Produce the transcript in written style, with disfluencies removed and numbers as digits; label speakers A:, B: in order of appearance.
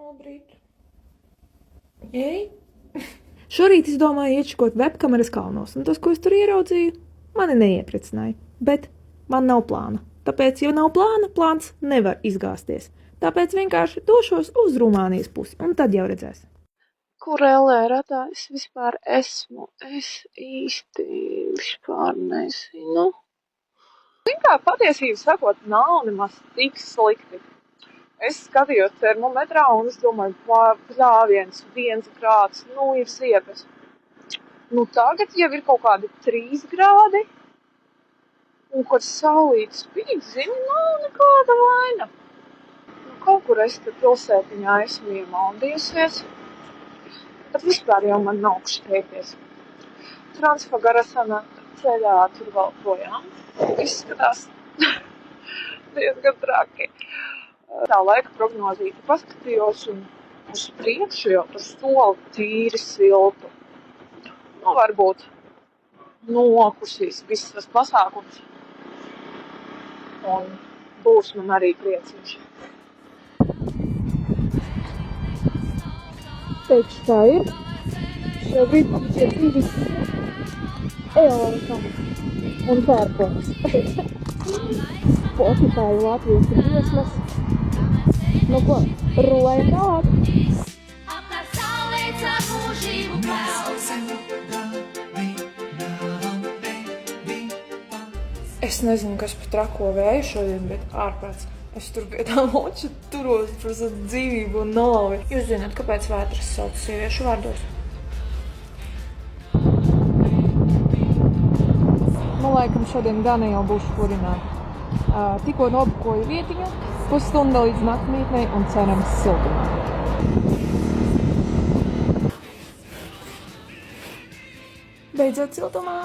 A: Labrīt. Jej? Šorīt es domāju iečukot webkameras kalnos, un tas, ko es tur ieraudzīju, mani neiepriecināja. Bet man nav plāna. Tāpēc, ja nav plāna, plāns nevar izgāzties. Tāpēc vienkārši došos uz Rumānijas pusi, un tad jau redzēs.
B: Kur ellē radā es vispār esmu? Es īsti vispār nezinu. Kā patiesību sakot, nav nemaz tik slikti. Es skatījos termometrā un es domāju, pļāviens, 1 grāds, ir ziepes. Tagad jau ir kaut kādi 3 grādi. Un, kad saulīte spīd, nav nekāda vaina. Kaut kur es te pilsētiņā esmu iemaldījusies. Bet vispār jau man nav steigties. Transfagarasana ceļā tur vēl projām. Izskatās diezgan traki. Tā laika prognozīti paskatījos un uz priekšu jau par soli tīri siltu. Varbūt nokusīs viss tas pasākums. Un būs man arī prieciņš. Teikšu, tā ir. Šobrīd mums ir 2 eiro un pērkons. Spotify Latvijas briesmas. Ko, rulējam tālāk.
C: Apkārt saulēts ar mūžību pels.
A: Es nezinu, kas par trako vēju šodien, bet ārprāts. Es tur pie tā moča turos par savu dzīvību un nāvi. Jūs zināt, kāpēc vētras sauc sieviešu vārdos? Laikam šodien gan jau būšu kurināta. Tikko nobukoju vietiņu, pusstunda līdz naktsmītnei un cerams siltumā. Beidzot siltumā.